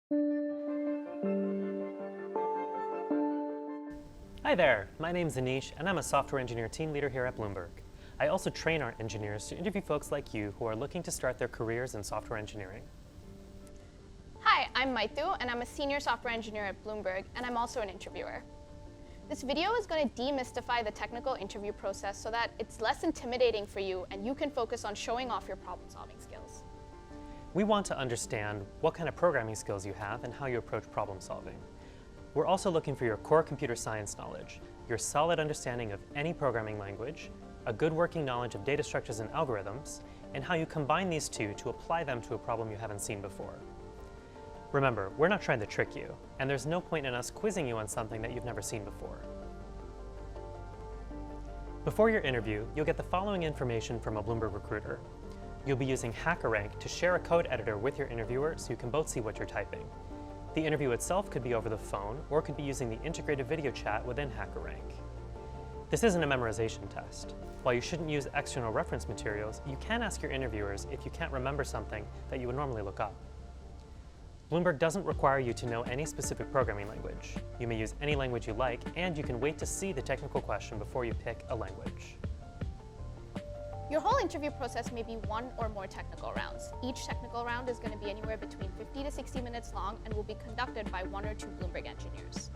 Hi there, my name's Anish, and I'm a software engineer team leader here at Bloomberg. I also train our engineers to interview folks like you who are looking to start their careers in software engineering. Hi, I'm Maitu, and I'm a senior software engineer at Bloomberg, and I'm also an interviewer. This video is going to demystify the technical interview process so that it's less intimidating for you and you can focus on showing off your problem-solving skills. We want to understand what kind of programming skills you have and how you approach problem solving. We're also looking for your core computer science knowledge, your solid understanding of any programming language, a good working knowledge of data structures and algorithms, and how you combine these two to apply them to a problem you haven't seen before. Remember, we're not trying to trick you, and there's no point in us quizzing you on something that you've never seen before. Before your interview, you'll get the following information from a Bloomberg recruiter. You'll be using HackerRank to share a code editor with your interviewer so you can both see what you're typing. The interview itself could be over the phone or could be using the integrated video chat within HackerRank. This isn't a memorization test. While you shouldn't use external reference materials, you can ask your interviewers if you can't remember something that you would normally look up. Bloomberg doesn't require you to know any specific programming language. You may use any language you like, and you can wait to see the technical question before you pick a language. Your whole interview process may be one or more technical rounds. Each technical round is going to be anywhere between 50 to 60 minutes long and will be conducted by 1 or 2 Bloomberg engineers.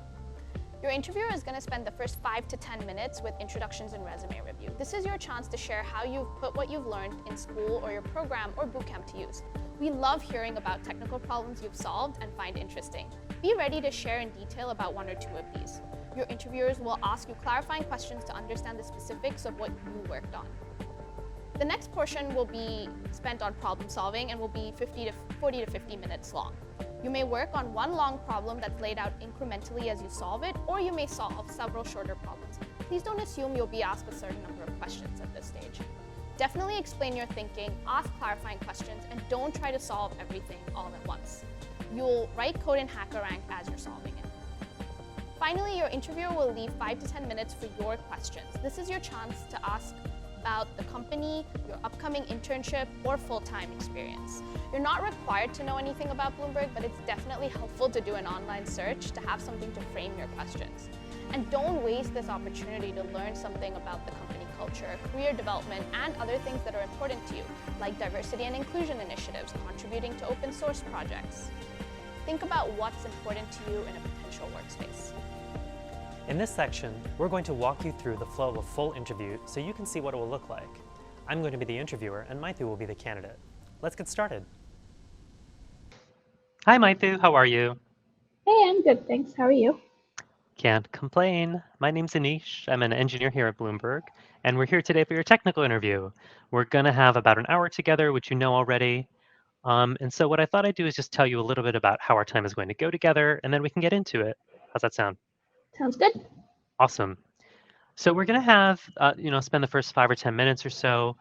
Your interviewer is going to spend the first 5 to 10 minutes with introductions and resume review. This is your chance to share how you've put what you've learned in school or your program or bootcamp to use. We love hearing about technical problems you've solved and find interesting. Be ready to share in detail about 1 or 2 of these. Your interviewers will ask you clarifying questions to understand the specifics of what you worked on. The next portion will be spent on problem solving and will be 40 to 50 minutes long. You may work on one long problem that's laid out incrementally as you solve it, or you may solve several shorter problems. Please don't assume you'll be asked a certain number of questions at this stage. Definitely explain your thinking, ask clarifying questions, and don't try to solve everything all at once. You'll write code in HackerRank as you're solving it. Finally, your interviewer will leave 5 to 10 minutes for your questions. This is your chance to ask about the company, your upcoming internship, or full-time experience. You're not required to know anything about Bloomberg, but it's definitely helpful to do an online search to have something to frame your questions. And don't waste this opportunity to learn something about the company culture, career development, and other things that are important to you, like diversity and inclusion initiatives, contributing to open source projects. Think about what's important to you in a potential workspace. In this section, we're going to walk you through the flow of a full interview so you can see what it will look like. I'm going to be the interviewer, and Maithu will be the candidate. Let's get started. Hi, Maithu. How are you? Hey, I'm good, thanks. How are you? Can't complain. My name's Anish. I'm an engineer here at Bloomberg, and we're here today for your technical interview. We're going to have about an hour together, which you know already. And so what I thought I'd do is just tell you a little bit about how our time is going to go together, and then we can get into it. How's that sound? Sounds good. Awesome. So we're going to have, spend the first 5 or 10 minutes or so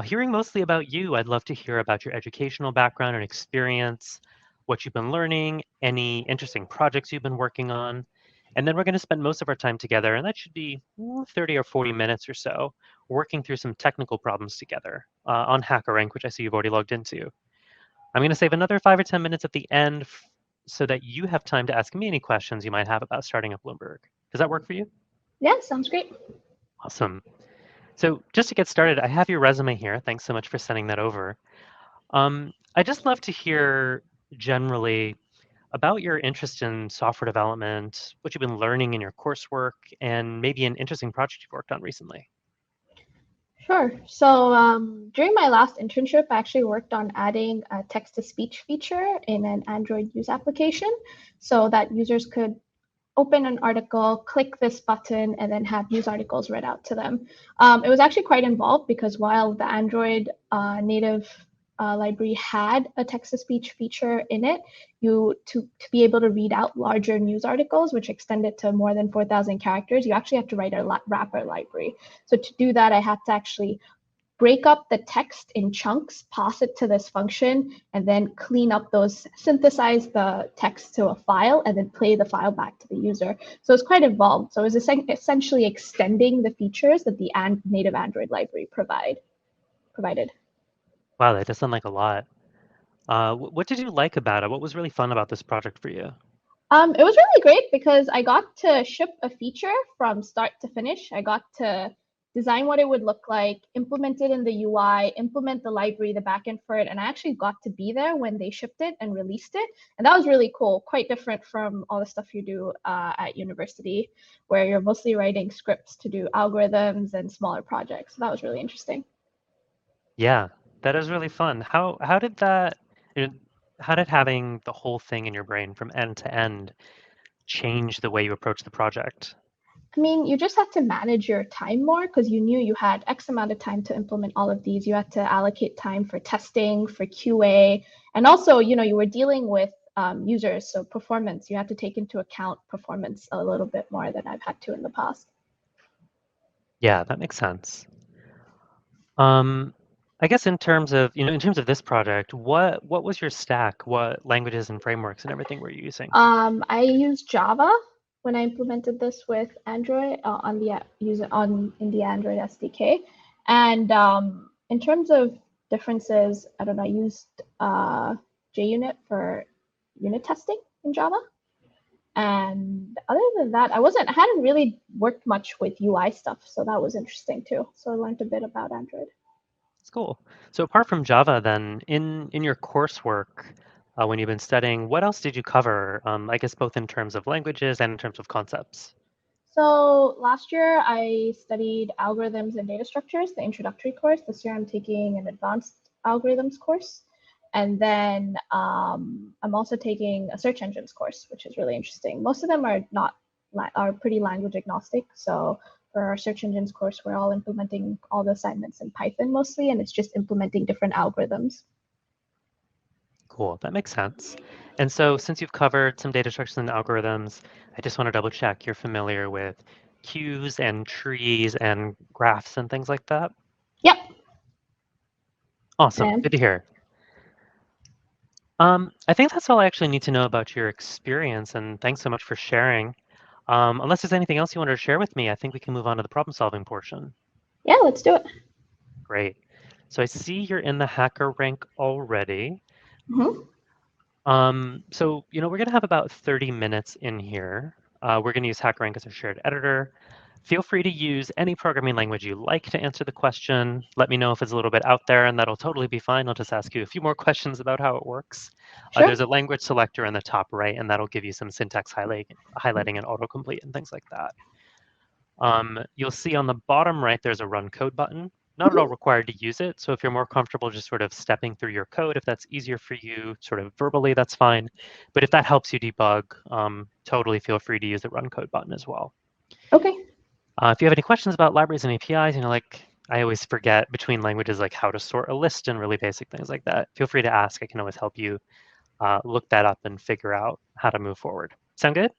hearing mostly about you. I'd love to hear about your educational background and experience, what you've been learning, any interesting projects you've been working on. And then we're going to spend most of our time together, and that should be 30 or 40 minutes or so, working through some technical problems together on HackerRank, which I see you've already logged into. I'm going to save another 5 or 10 minutes at the end so that you have time to ask me any questions you might have about starting at Bloomberg. Does that work for you? Yeah, sounds great. Awesome. So just to get started, I have your resume here. Thanks so much for sending that over. I'd just love to hear generally about your interest in software development, what you've been learning in your coursework, and maybe an interesting project you've worked on recently. Sure. So during my last internship, I actually worked on adding a text-to-speech feature in an Android news application so that users could open an article, click this button, and then have news articles read out to them. It was actually quite involved because while the Android native library had a text-to-speech feature in it, to be able to read out larger news articles, which extended to more than 4,000 characters, you actually have to write a wrapper library. So to do that, I had to actually break up the text in chunks, pass it to this function, and then clean up those, synthesize the text to a file, and then play the file back to the user. So it's quite involved. So it was essentially extending the features that the native Android library provided. Wow, that does sound like a lot. What did you like about it? What was really fun about this project for you? It was really great because I got to ship a feature from start to finish. I got to design what it would look like, implement it in the UI, implement the library, the backend for it, and I actually got to be there when they shipped it and released it. And that was really cool, quite different from all the stuff you do at university, where you're mostly writing scripts to do algorithms and smaller projects. So that was really interesting. Yeah, that is really fun. How did that, you know, how did having the whole thing in your brain from end to end change the way you approach the project? I mean, you just had to manage your time more because you knew you had X amount of time to implement all of these. You had to allocate time for testing, for QA, and also, you were dealing with users, so performance. You had to take into account performance a little bit more than I've had to in the past. Yeah, that makes sense. Um, I guess in terms of this project, what was your stack? What languages and frameworks and everything were you using? I used Java when I implemented this with Android on the user on in the Android SDK, and in terms of differences, I don't know. I used JUnit for unit testing in Java, and other than that, I hadn't really worked much with UI stuff, so that was interesting too. So I learned a bit about Android. It's cool. So apart from Java, then in your coursework, when you've been studying, what else did you cover? I guess both in terms of languages and in terms of concepts. So last year I studied algorithms and data structures, the introductory course. This year I'm taking an advanced algorithms course. And then I'm also taking a search engines course, which is really interesting. Most of them are not are pretty language agnostic. So for our search engines course, we're all implementing all the assignments in Python mostly, and it's just implementing different algorithms. Cool, that makes sense. And so since you've covered some data structures and algorithms, I just want to double check you're familiar with queues and trees and graphs and things like that. Yep, I Awesome, am. good to hear. I think that's all I actually need to know about your experience, and thanks so much for sharing. Unless there's anything else you wanted to share with me, I think we can move on to the problem solving portion. Yeah, let's do it. Great. So I see you're in the hacker rank already. Hmm. We're going to have about 30 minutes in here. We're going to use HackerRank as a shared editor. Feel free to use any programming language you like to answer the question. Let me know if it's a little bit out there, and that'll totally be fine. I'll just ask you a few more questions about how it works. Sure. There's a language selector in the top right, and that'll give you some syntax highlighting and autocomplete and things like that. You'll see on the bottom right, there's a run code button. Not at all Hmm. required to use it. So if you're more comfortable just sort of stepping through your code, if that's easier for you sort of verbally, that's fine. But if that helps you debug, totally feel free to use the run code button as well. Okay. If you have any questions about libraries and APIs, like I always forget between languages, like how to sort a list and really basic things like that, feel free to ask. I can always help you look that up and figure out how to move forward. Sound good?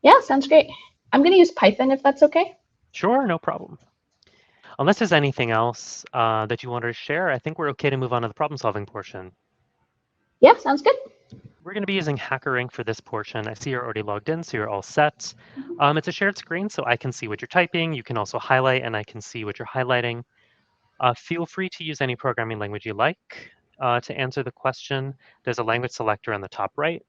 Yeah, sounds great. I'm going to use Python if that's okay. Sure, no problem. Unless there's anything else that you wanted to share, I think we're okay to move on to the problem solving portion. Yeah, sounds good. We're going to be using HackerRank for this portion. I see you're already logged in, so you're all set. It's a shared screen, so I can see what you're typing. You can also highlight, and I can see what you're highlighting. Feel free to use any programming language you like to answer the question. There's a language selector on the top right,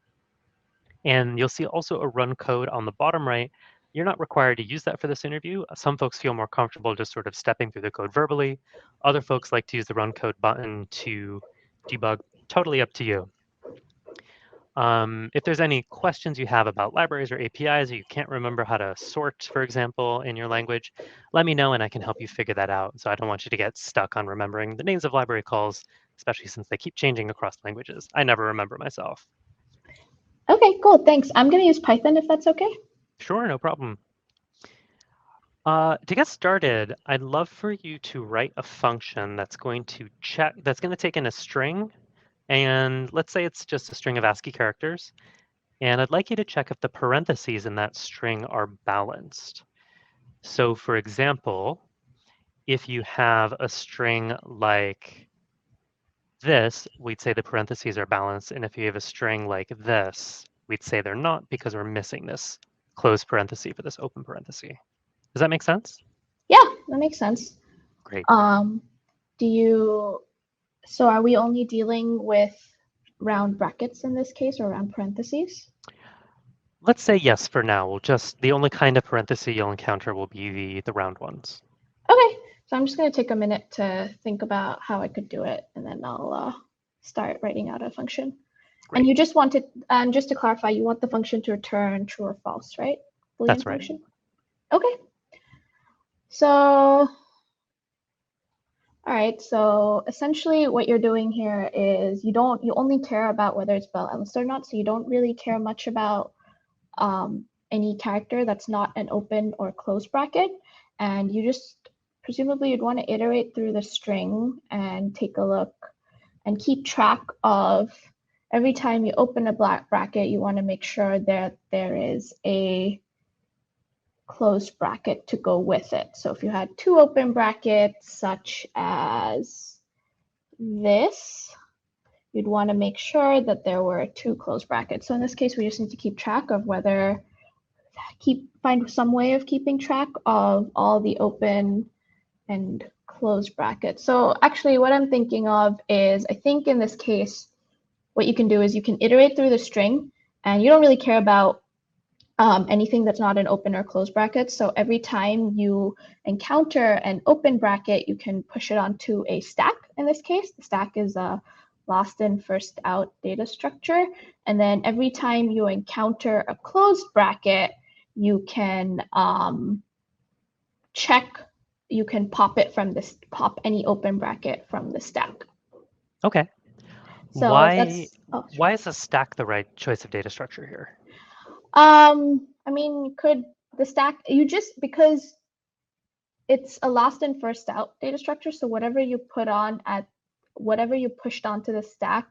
and you'll see also a run code on the bottom right. You're not required to use that for this interview. Some folks feel more comfortable just sort of stepping through the code verbally. Other folks like to use the run code button to debug. Totally up to you. If there's any questions you have about libraries or APIs, or you can't remember how to sort, for example, in your language, let me know and I can help you figure that out. So I don't want you to get stuck on remembering the names of library calls, especially since they keep changing across languages. I never remember myself. Okay, cool. Thanks. I'm going to use Python if that's okay. Sure, no problem. To get started, I'd love for you to write a function that's going to take in a string, and let's say it's just a string of ASCII characters, and I'd like you to check if the parentheses in that string are balanced. So for example, if you have a string like this, we'd say the parentheses are balanced, and if you have a string like this, we'd say they're not because we're missing this closed parenthesis for this open parenthesis. Does that make sense? Yeah, that makes sense. Great. Um, do you, so are we only dealing with round brackets in this case, or round parentheses? Let's say yes for now. We'll just, the only kind of parenthesis you'll encounter will be the round ones. Okay, so I'm just going to take a minute to think about how I could do it, and then I'll start writing out a function. Great. And you just wanted, just to clarify, you want the function to return true or false, right? Boolean That's right. function. Okay. So, all right. So essentially, what you're doing here is you only care about whether it's balanced or not. So you don't really care much about any character that's not an open or closed bracket, and you just presumably you'd want to iterate through the string and take a look and keep track of every time you open a black bracket, you want to make sure that there is a closed bracket to go with it. So if you had two open brackets, such as this, you'd want to make sure that there were two closed brackets. So in this case, we just need to keep track of find some way of keeping track of all the open and closed brackets. So actually what I'm thinking of is, I think in this case, what you can do is you can iterate through the string, and you don't really care about anything that's not an open or closed bracket. So every time you encounter an open bracket, you can push it onto a stack. In this case, the stack is a last in, first out data structure. And then every time you encounter a closed bracket, you can pop any open bracket from the stack. Okay. So why sure. is a stack the right choice of data structure here? I mean, could the stack, because it's a last in, first out data structure. So whatever you pushed onto the stack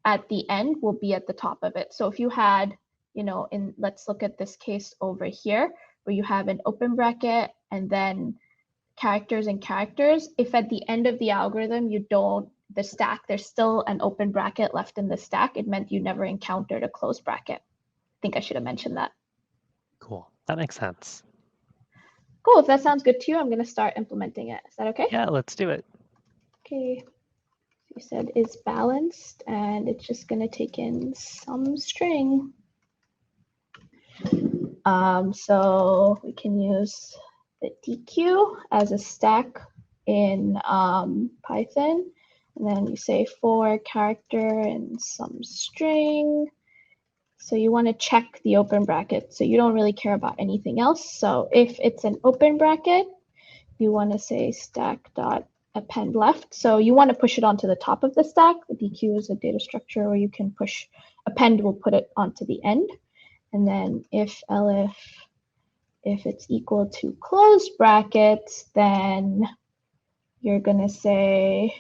at the end will be at the top of it. So if you had, let's look at this case over here, where you have an open bracket and then characters and characters. If at the end of the algorithm there's still an open bracket left in the stack, it meant you never encountered a closed bracket. I think I should have mentioned that. Cool. That makes sense. Cool. If that sounds good to you, I'm going to start implementing it. Is that okay? Yeah, let's do it. Okay. You said is balanced, and it's just going to take in some string. So we can use the DQ as a stack in Python. And then you say for character and some string. So you want to check the open bracket. So you don't really care about anything else. So if it's an open bracket, you want to say stack.append left. So you want to push it onto the top of the stack. The DQ is a data structure where you can push, append will put it onto the end. And then if it's equal to closed brackets, then you're going to say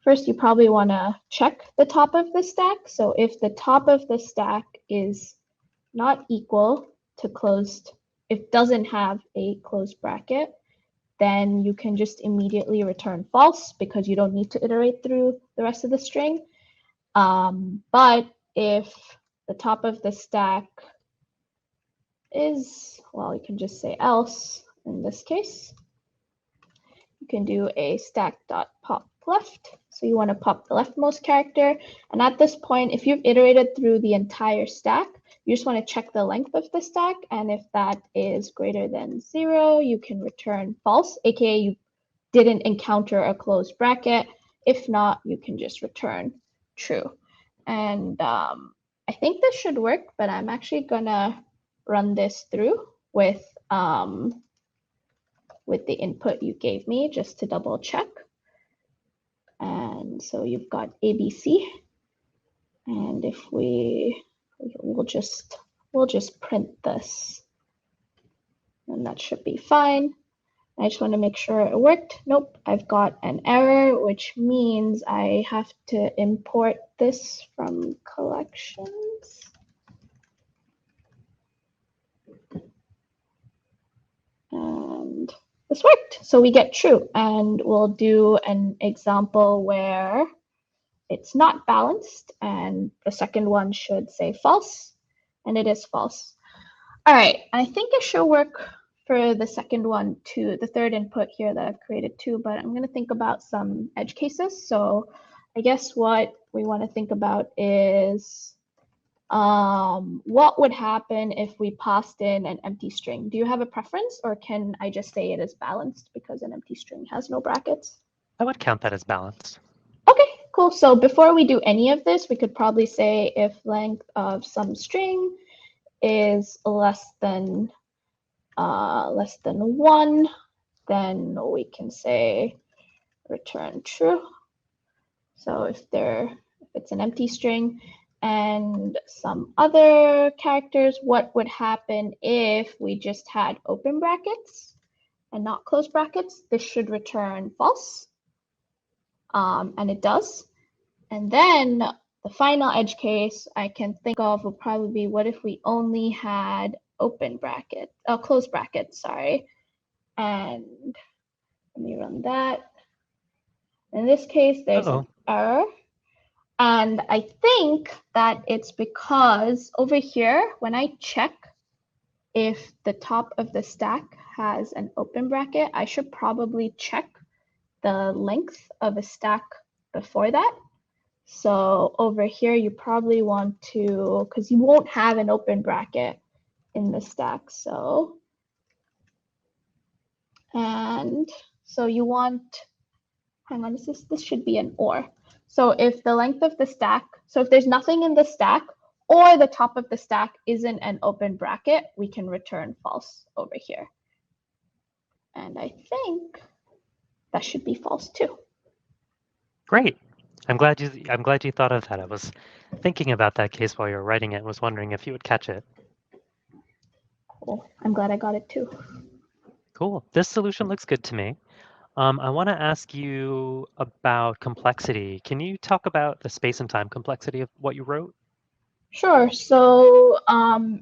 first you probably want to check the top of the stack. So if the top of the stack is not equal to closed, if doesn't have a closed bracket, then you can just immediately return false because you don't need to iterate through the rest of the string. But if the top of the stack is, well, you can just say else in this case. You can do a stack.pop left. So you want to pop the leftmost character. And at this point, if you've iterated through the entire stack, you just want to check the length of the stack. And if that is greater than 0, you can return false, aka you didn't encounter a closed bracket. If not, you can just return true. And I think this should work, but I'm actually gonna run this through with the input you gave me just to double check. And so you've got ABC, and if we'll just print this, and that should be fine. I just want to make sure it worked. Nope, I've got an error, which means I have to import this from collections. And this worked. So we get true, and we'll do an example where it's not balanced, and the second one should say false, and it is false. All right, I think it should work for the second one too, the third input here that I've created too, but I'm going to think about some edge cases. So I guess what we want to think about is what would happen if we passed in an empty string? Do you have a preference, or can I just say it is balanced because an empty string has no brackets? I would count that as balanced. Okay, cool. So before we do any of this, we could probably say if length of some string is less than 1, then we can say return true. So if it's an empty string, and some other characters, what would happen if we just had open brackets and not closed brackets? This should return false, and it does. And then the final edge case I can think of would probably be, what if we only had closed brackets, sorry. And let me run that. In this case, there's an error. And I think that it's because over here, when I check if the top of the stack has an open bracket, I should probably check the length of a stack before that. So over here, you probably want to, because you won't have an open bracket in the stack. So, and so you want, hang on, this should be an or. So if the length of the stack, so if there's nothing in the stack or the top of the stack isn't an open bracket, we can return false over here. And I think that should be false too. Great. I'm glad you thought of that. I was thinking about that case while you were writing it and was wondering if you would catch it. Cool. I'm glad I got it too. Cool. This solution looks good to me. I want to ask you about complexity. Can you talk about the space and time complexity of what you wrote? Sure. So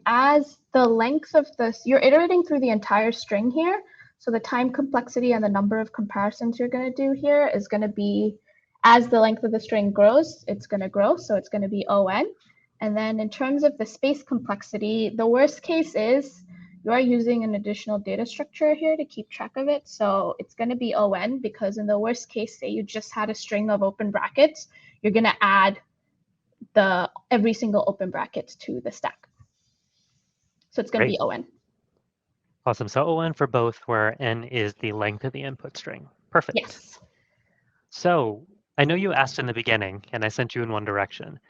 as the length of this, you're iterating through the entire string here. So the time complexity and the number of comparisons you're going to do here is going to be, as the length of the string grows, it's going to grow. So it's going to be on. And then in terms of the space complexity, the worst case is you are using an additional data structure here to keep track of it. So it's going to be on, because in the worst case, say you just had a string of open brackets, you're going to add every single open brackets to the stack. So it's going to be on. Awesome. So on for both, where n is the length of the input string. Perfect. Yes. So I know you asked in the beginning, and I sent you in one direction.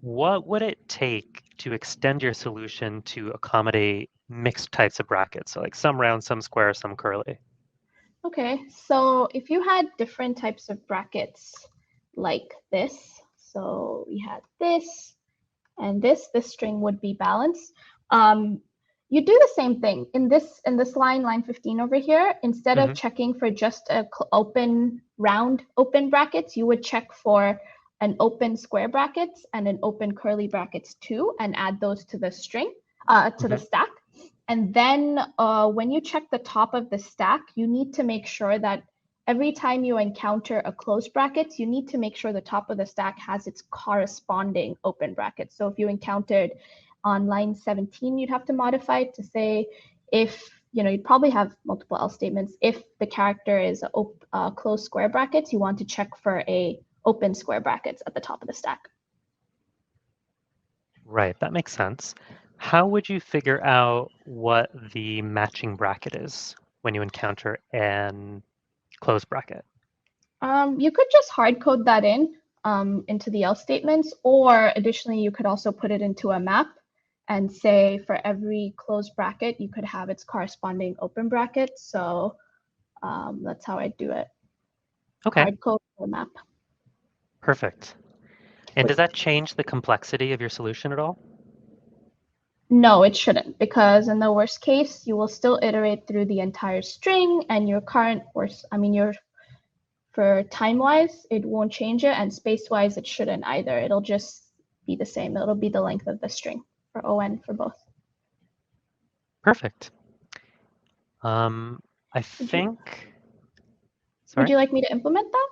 What would it take to extend your solution to accommodate mixed types of brackets? So like some round, some square, some curly. Okay, so if you had different types of brackets like this, so we had this and this string would be balanced. You do the same thing in this line 15 over here. Instead of checking for just a round open brackets, you would check for an open square brackets and an open curly brackets too, and add those to the string, to the stack. And then when you check the top of the stack, you need to make sure that every time you encounter a closed brackets, you need to make sure the top of the stack has its corresponding open brackets. So if you encountered on line 17, you'd have to modify it to say if, you'd probably have multiple else statements. If the character is closed square brackets, you want to check for a open square brackets at the top of the stack. Right, that makes sense. How would you figure out what the matching bracket is when you encounter an closed bracket? You could just hard code that into the else statements, or additionally, you could also put it into a map and say for every closed bracket, you could have its corresponding open bracket. So that's how I do it. Okay. Hard code or map. Perfect. And does that change the complexity of your solution at all? No, it shouldn't, because in the worst case, you will still iterate through the entire string, and your for time-wise, it won't change it, and space-wise, it shouldn't either. It'll just be the same. It'll be the length of the string for on for both. Perfect. I think. Would you like me to implement that?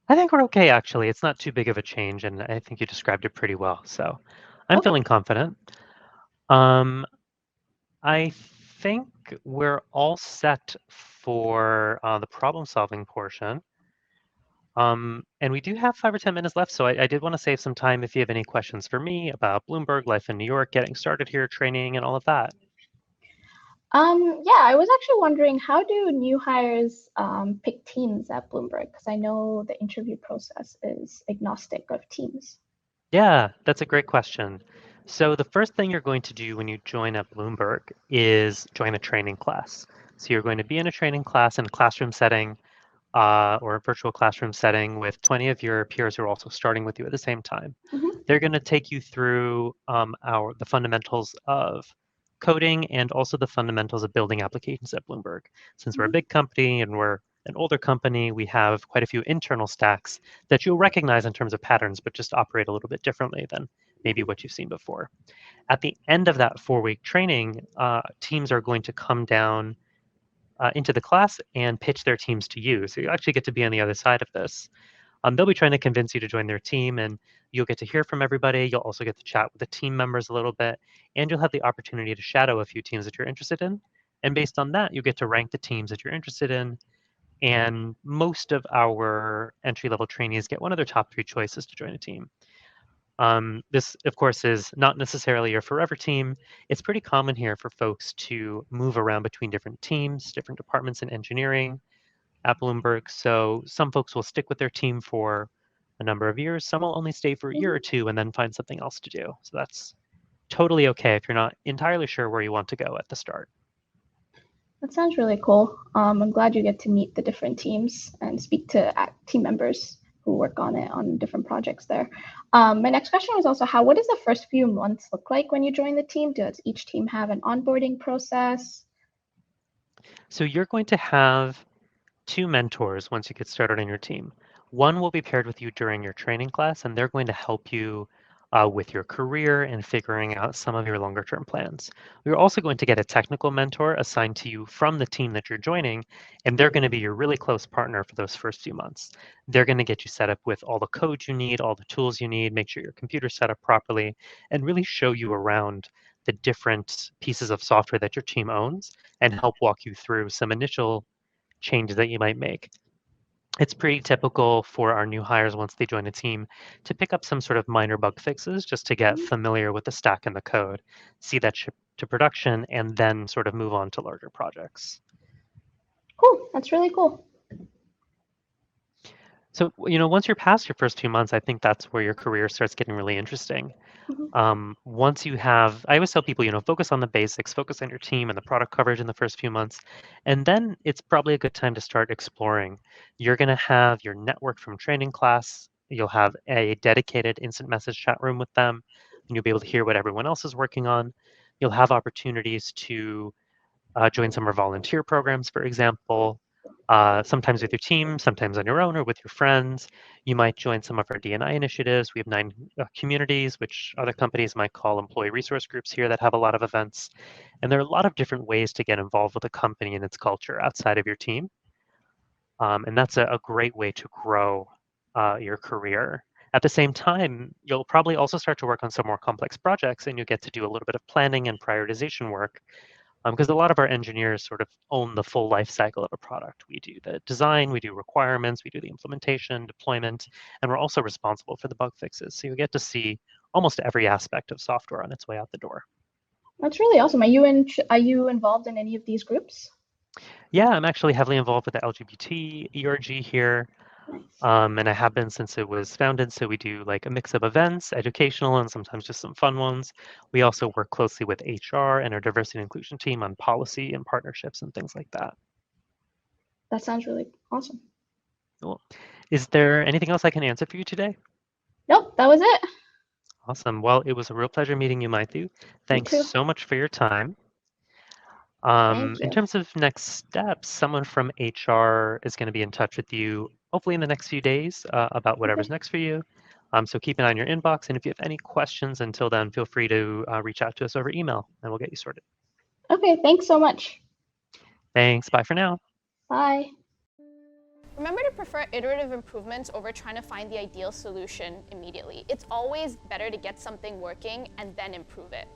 I think we're okay, actually. It's not too big of a change, and I think you described it pretty well. So I'm feeling confident. I think we're all set for the problem-solving portion. And we do have 5 or 10 minutes left, so I did want to save some time if you have any questions for me about Bloomberg, life in New York, getting started here, training, and all of that. Yeah, I was actually wondering, how do new hires pick teams at Bloomberg? Because I know the interview process is agnostic of teams. Yeah, that's a great question. So the first thing you're going to do when you join at Bloomberg is join a training class. So you're going to be in a training class in a classroom setting or a virtual classroom setting with 20 of your peers who are also starting with you at the same time. Hmm. They're going to take you through the fundamentals of coding and also the fundamentals of building applications at Bloomberg. Since we're a big company and we're an older company, we have quite a few internal stacks that you'll recognize in terms of patterns, but just operate a little bit differently than maybe what you've seen before. At the end of that 4-week training, teams are going to come down into the class and pitch their teams to you. So you actually get to be on the other side of this. They'll be trying to convince you to join their team, and you'll get to hear from everybody. You'll also get to chat with the team members a little bit, and you'll have the opportunity to shadow a few teams that you're interested in. And based on that, you get to rank the teams that you're interested in. And most of our entry-level trainees get one of their top 3 choices to join a team. This, of course, is not necessarily your forever team. It's pretty common here for folks to move around between different teams, different departments in engineering at Bloomberg. So some folks will stick with their team for a number of years. Some will only stay for a year or two and then find something else to do. So that's totally okay if you're not entirely sure where you want to go at the start. That sounds really cool. I'm glad you get to meet the different teams and speak to team members who work on it on different projects there. My next question was also, what does the first few months look like when you join the team? Does each team have an onboarding process? So you're going to have 2 mentors once you get started on your team. One will be paired with you during your training class, and they're going to help you with your career and figuring out some of your longer term plans. You're also going to get a technical mentor assigned to you from the team that you're joining, and they're going to be your really close partner for those first few months. They're going to get you set up with all the code you need, all the tools you need, make sure your computer's set up properly, and really show you around the different pieces of software that your team owns and help walk you through some initial changes that you might make. It's pretty typical for our new hires once they join a team to pick up some sort of minor bug fixes just to get familiar with the stack and the code, see that ship to production, and then sort of move on to larger projects. Cool, that's really cool. So, once you're past your first few months, I think that's where your career starts getting really interesting. Once you have, I always tell people, focus on the basics, focus on your team and the product coverage in the first few months. And then it's probably a good time to start exploring. You're going to have your network from training class. You'll have a dedicated instant message chat room with them, and you'll be able to hear what everyone else is working on. You'll have opportunities to join some of our volunteer programs, for example, sometimes with your team, sometimes on your own or with your friends. You might join some of our D&I initiatives. We have 9 communities, which other companies might call employee resource groups here that have a lot of events. And there are a lot of different ways to get involved with a company and its culture outside of your team. And that's a great way to grow your career. At the same time, you'll probably also start to work on some more complex projects, and you get to do a little bit of planning and prioritization work because a lot of our engineers sort of own the full life cycle of a product. We do the design, we do requirements, we do the implementation, deployment, and we're also responsible for the bug fixes. So you get to see almost every aspect of software on its way out the door. That's really awesome. Are you involved in any of these groups? Yeah, I'm actually heavily involved with the LGBT ERG here. Nice. And I have been since it was founded. So we do like a mix of events, educational, and sometimes just some fun ones. We also work closely with HR and our diversity and inclusion team on policy and partnerships and things like that. That sounds really awesome. Cool. Is there anything else I can answer for you today? Nope, that was it. Awesome. Well, it was a real pleasure meeting you, Maithu. Thanks too. so much for your time. Thank In you. terms of next steps, someone from HR is going to be in touch with you, hopefully in the next few days, about whatever's next for you. So keep an eye on your inbox. And if you have any questions until then, feel free to reach out to us over email and we'll get you sorted. Okay, thanks so much. Thanks. Bye for now. Bye. Remember to prefer iterative improvements over trying to find the ideal solution immediately. It's always better to get something working and then improve it.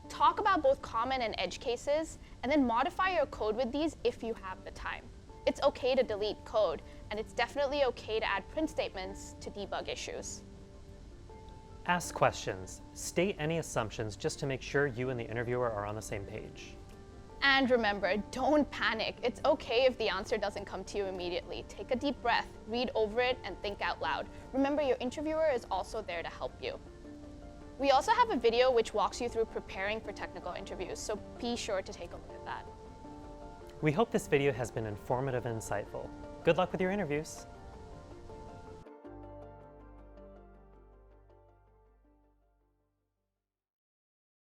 Talk about both common and edge cases, and then modify your code with these if you have the time. It's okay to delete code, and it's definitely okay to add print statements to debug issues. Ask questions. State any assumptions just to make sure you and the interviewer are on the same page. And remember, don't panic. It's okay if the answer doesn't come to you immediately. Take a deep breath, read over it, and think out loud. Remember, your interviewer is also there to help you. We also have a video which walks you through preparing for technical interviews, so be sure to take a look at that. We hope this video has been informative and insightful. Good luck with your interviews.